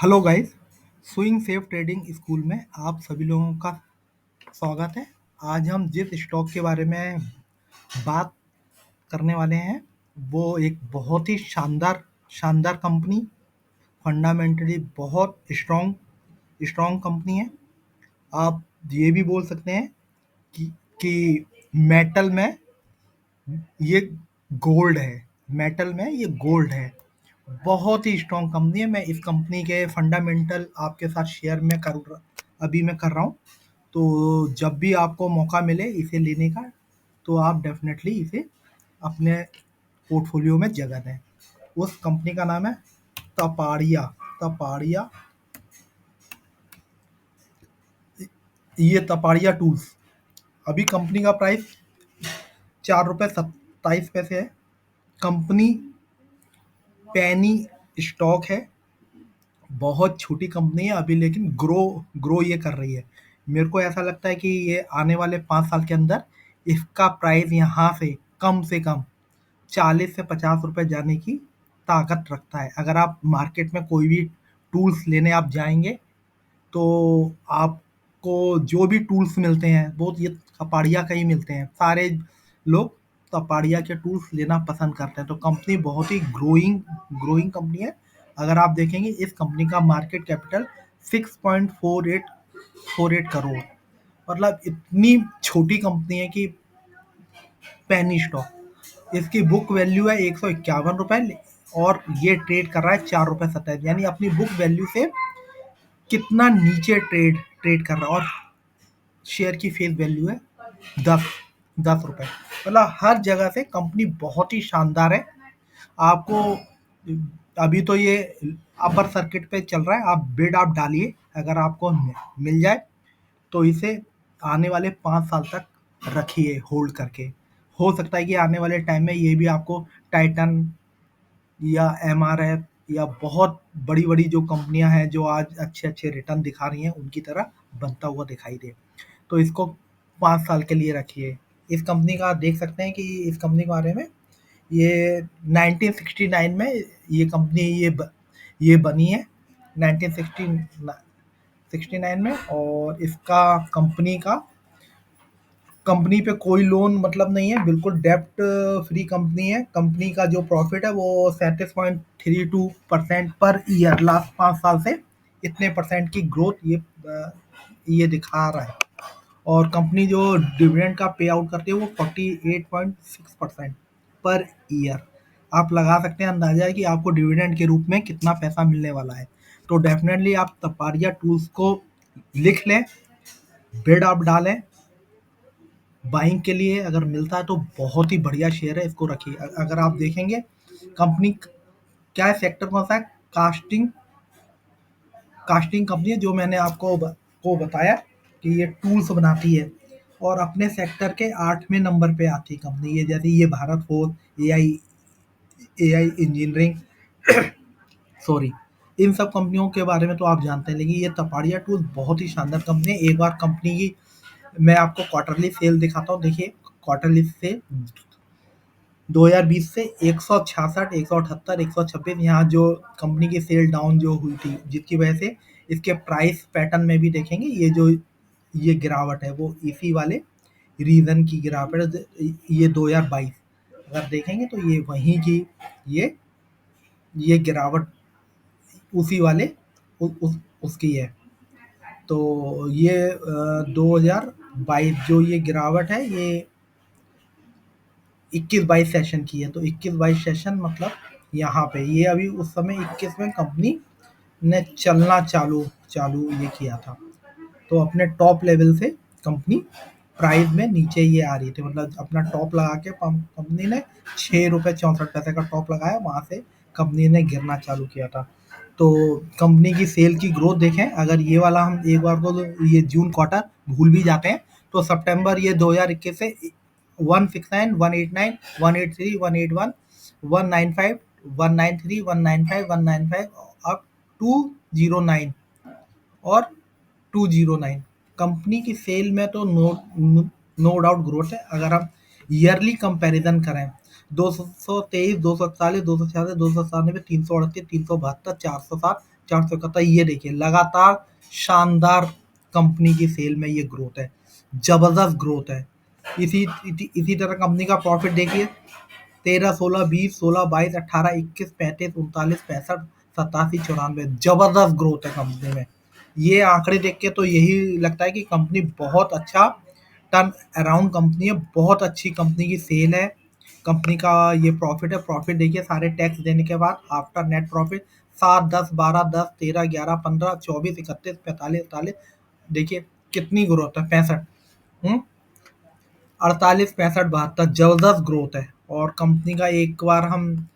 Hello guys. Swing safe trading school में आप सभी लोगों का स्वागत है। आज हम जिस स्टॉक के बारे में बात करने वाले हैं वो एक बहुत ही शानदार शानदार कंपनी, फंडामेंटली बहुत स्ट्रॉन्ग स्ट्रॉन्ग कंपनी है। आप ये भी बोल सकते हैं कि मेटल में ये गोल्ड है। मेटल में ये गोल्ड है। बहुत ही स्ट्रॉन्ग कंपनी है। मैं इस कंपनी के फंडामेंटल आपके साथ शेयर अभी मैं कर रहा हूँ। तो जब भी आपको मौका मिले इसे लेने का, तो आप डेफिनेटली इसे अपने पोर्टफोलियो में जगह दें। उस कंपनी का नाम है तपाड़िया। तपाड़िया ये तपाड़िया टूल्स। अभी कंपनी का प्राइस 4 रुपये 27 पैसे है। कंपनी पैनी स्टॉक है। बहुत छोटी कंपनी है अभी, लेकिन ग्रो ग्रो ये कर रही है। मेरे को ऐसा लगता है कि ये आने वाले 5 साल के अंदर इसका प्राइस यहाँ से कम 40 से 50 रुपए जाने की ताकत रखता है। अगर आप मार्केट में कोई भी टूल्स लेने आप जाएंगे, तो आपको जो भी टूल्स मिलते हैं वो ये तपाड़िया का ही मिलते हैं। सारे लोग तपाड़िया के टूल्स लेना पसंद करते हैं। तो कंपनी बहुत ही ग्रोइंग ग्रोइंग कंपनी है। अगर आप देखेंगे इस कंपनी का मार्केट कैपिटल 6.48 करोड़, मतलब इतनी छोटी कंपनी है कि पेनी स्टॉक। इसकी बुक वैल्यू है 151 रुपए, और ये ट्रेड कर रहा है 4 रुपए 27, यानी अपनी बुक वैल्यू से कितना नीचे ट्रेड ट्रेड कर रहा है। और शेयर की फेस वैल्यू है 10 10 रुपए। मतलब हर जगह से कंपनी बहुत ही शानदार है। आपको अभी तो ये अपर सर्किट पे चल रहा है। आप बिड आप डालिए, अगर आपको मिल जाए तो इसे आने वाले 5 साल तक रखिए होल्ड करके। हो सकता है कि आने वाले टाइम में ये भी आपको टाइटन या एमआरएफ या बहुत बड़ी बड़ी जो कंपनियां हैं जो आज अच्छे अच्छे रिटर्न दिखा रही हैं उनकी तरह बनता हुआ दिखाई दे। तो इसको 5 साल के लिए रखिए। इस कंपनी का आप देख सकते हैं कि इस कंपनी के बारे में ये 1969 में ये कंपनी ये बनी है 1969 में। और इसका कंपनी पे कोई लोन मतलब नहीं है, बिल्कुल डेब्ट फ्री कंपनी है। कंपनी का जो प्रॉफिट है वो 37.32% पर ईयर, लास्ट 5 साल से इतने परसेंट की ग्रोथ ये दिखा रहा है। और कंपनी जो डिविडेंड का पे आउट करती है वो 48.6% पर ईयर। आप लगा सकते हैं अंदाजा है कि आपको डिविडेंड के रूप में कितना पैसा मिलने वाला है। तो डेफिनेटली आप तपारिया टूल्स को लिख लें, बिड आप डालें। बाइंग के लिए अगर मिलता है तो बहुत ही बढ़िया शेयर है, इसको रखिए। अगर आप देखेंगे कंपनी क्या है, सेक्टर कौन सा है, कास्टिंग कास्टिंग कंपनी है, जो मैंने आपको को बताया कि ये टूल्स बनाती है। और अपने सेक्टर के 8वें नंबर पे आती है कंपनी ये, जैसे ये Bharat Forge, AI engineering, sorry, इन सब कंपनियों के बारे में तो आप जानते हैं। लेकिन ये तपाड़िया टूल्स बहुत ही शानदार कंपनी है। एक बार कंपनी की मैं आपको क्वार्टरली सेल दिखाता हूँ। देखिए क्वार्टरली सेल 2020 से 166, 178, 126, यहाँ जो कंपनी की सेल डाउन जो हुई थी, जिसकी वजह से इसके प्राइस पैटर्न में भी देखेंगे ये गिरावट है, वो इसी वाले रीजन की गिरावट है। ये 2022 अगर देखेंगे तो ये वहीं की ये ये गिरावट उसी वाले उसकी है। तो ये 2022 जो ये गिरावट है ये 21-22 सेशन की है। तो 21-22 सेशन मतलब यहाँ पे ये अभी उस समय 21 में कंपनी ने चलना चालू चालू ये किया था। तो अपने टॉप लेवल से कंपनी प्राइस में नीचे ये आ रही थी, मतलब अपना टॉप लगा के कंपनी ने 6 रुपये 64 पैसे का टॉप लगाया, वहां से कंपनी ने गिरना चालू किया था। तो कंपनी की सेल की ग्रोथ देखें, अगर ये वाला हम एक बार को ये जून क्वार्टर भूल भी जाते हैं, तो सितंबर ये 2021 से 169, 189, 183, 181, 195, 193, 195, 195 अब 209 और 209। कंपनी की सेल में तो नो डाउट ग्रोथ है। अगर हम ईयरली कंपैरिजन करें, 223, 241, 246, 297, 338, 372, 407, 471, ये देखिए लगातार शानदार कंपनी की सेल में ये ग्रोथ है, जबरदस्त ग्रोथ है। इसी तरह कंपनी का प्रॉफिट देखिए, 13, 16, 20, 16, 22, 18, 21, 35, 39, 65, 87, 94, जबरदस्त ग्रोथ है कंपनी में। ये आंकड़े देख के तो यही लगता है कि कंपनी बहुत अच्छा टर्न अराउंड कंपनी है, बहुत अच्छी कंपनी की सेल है। कंपनी का ये प्रॉफिट है, प्रॉफिट देखिए सारे टैक्स देने के बाद आफ्टर नेट प्रॉफिट 7, 10, 12, 10, 13, 11, 15, 24, 31, 45, 48, देखिए कितनी ग्रोथ है, 65, 48, 65, 72, जबरदस्त ग्रोथ है। और कंपनी का एक बार हम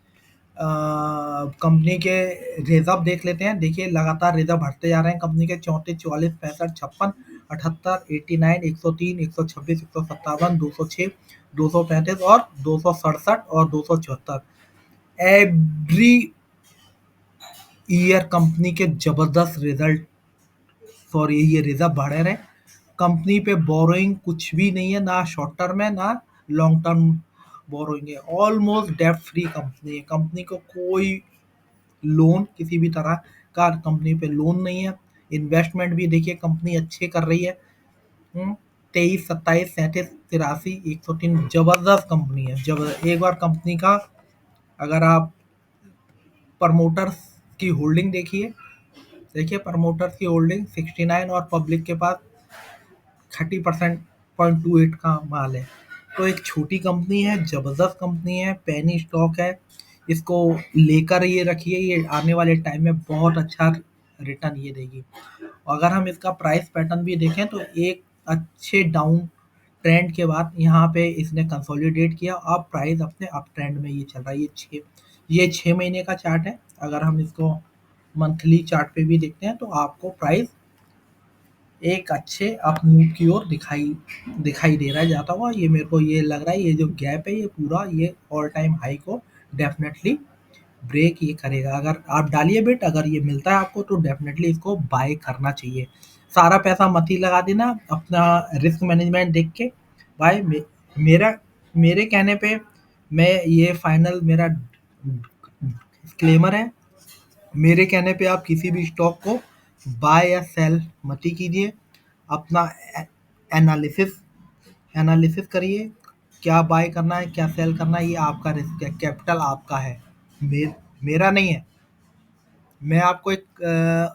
कंपनी के रिजर्व देख लेते हैं। देखिए लगातार रिजर्व बढ़ते जा रहे हैं कंपनी के, 34, 44, 65, 56, 78, 89, 103, 126, 157, 206, 235 और 267 और 274। एवरी ईयर कंपनी के जबरदस्त रिजल्ट, सॉरी ये रिजर्व बढ़े रहे। कंपनी पे बोरोइंग कुछ भी नहीं है, ना शॉर्ट टर्म है ना लॉन्ग टर्म बोरोइंग है, ऑलमोस्ट डेट फ्री कंपनी है। कंपनी को कोई लोन किसी भी तरह का कंपनी पे लोन नहीं है। इन्वेस्टमेंट भी देखिए कंपनी अच्छे कर रही है। 23, 27, 37, 83, 103, जबरदस्त कंपनी है। जब एक बार कंपनी का अगर आप प्रमोटर्स की होल्डिंग देखिए, देखिए प्रमोटर्स की होल्डिंग 69 और पब्लिक के पास 30% 0.28 का माल है। तो एक छोटी कंपनी है, जबरदस्त कंपनी है, पेनी स्टॉक है। इसको लेकर ये रखिए, ये आने वाले टाइम में बहुत अच्छा रिटर्न ये देगी। अगर हम इसका प्राइस पैटर्न भी देखें तो एक अच्छे डाउन ट्रेंड के बाद यहाँ पे इसने कंसोलिडेट किया, अब प्राइस अपने अप ट्रेंड में ये चल रहा है। ये 6 महीने का चार्ट है। अगर हम इसको मंथली चार्ट पे भी देखते हैं तो आपको प्राइस एक अच्छे अप मूव की ओर दिखाई दिखाई दे रहा है जाता हुआ। ये मेरे को ये लग रहा है, ये जो गैप है ये पूरा ये ऑल टाइम हाई को डेफिनेटली ब्रेक ये करेगा। अगर आप डालिए बिट, अगर ये मिलता है आपको तो डेफिनेटली इसको बाय करना चाहिए। सारा पैसा मत ही लगा देना, अपना रिस्क मैनेजमेंट देख के भाई। मेरा मेरे कहने पे मैं ये फाइनल मेरा डिस्क्लेमर है, मेरे कहने पे आप किसी भी स्टॉक को बाय या सेल मत ही कीजिए। अपना एनालिसिस एनालिसिस करिए, क्या बाय करना है क्या सेल करना है, ये आपका रिस्क है, कैपिटल आपका है, मेरा नहीं है। मैं आपको एक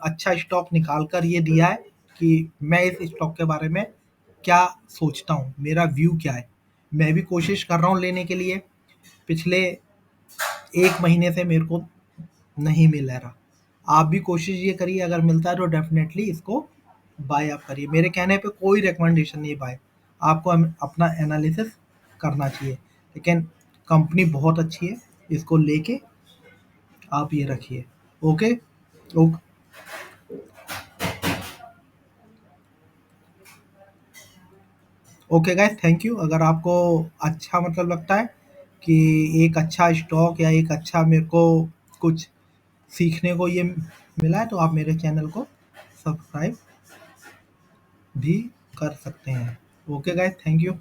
अच्छा स्टॉक निकाल कर ये दिया है कि मैं इस स्टॉक के बारे में क्या सोचता हूँ, मेरा व्यू क्या है। मैं भी कोशिश कर रहा हूँ लेने के लिए, पिछले 1 महीने से मेरे को नहीं मिल रहा। आप भी कोशिश ये करिए, अगर मिलता है तो डेफिनेटली इसको बाय आप करिए। मेरे कहने पे कोई रिकमेंडेशन नहीं बाय, आपको अपना एनालिसिस करना चाहिए। लेकिन कंपनी बहुत अच्छी है, इसको लेके आप ये रखिए। Okay. Okay. Okay guys, thank you. अगर आपको अच्छा मतलब लगता है कि एक अच्छा स्टॉक या एक अच्छा मेरे को कुछ सीखने को ये मिला है तो आप मेरे चैनल को सब्सक्राइब भी कर सकते हैं। Okay guys, thank you.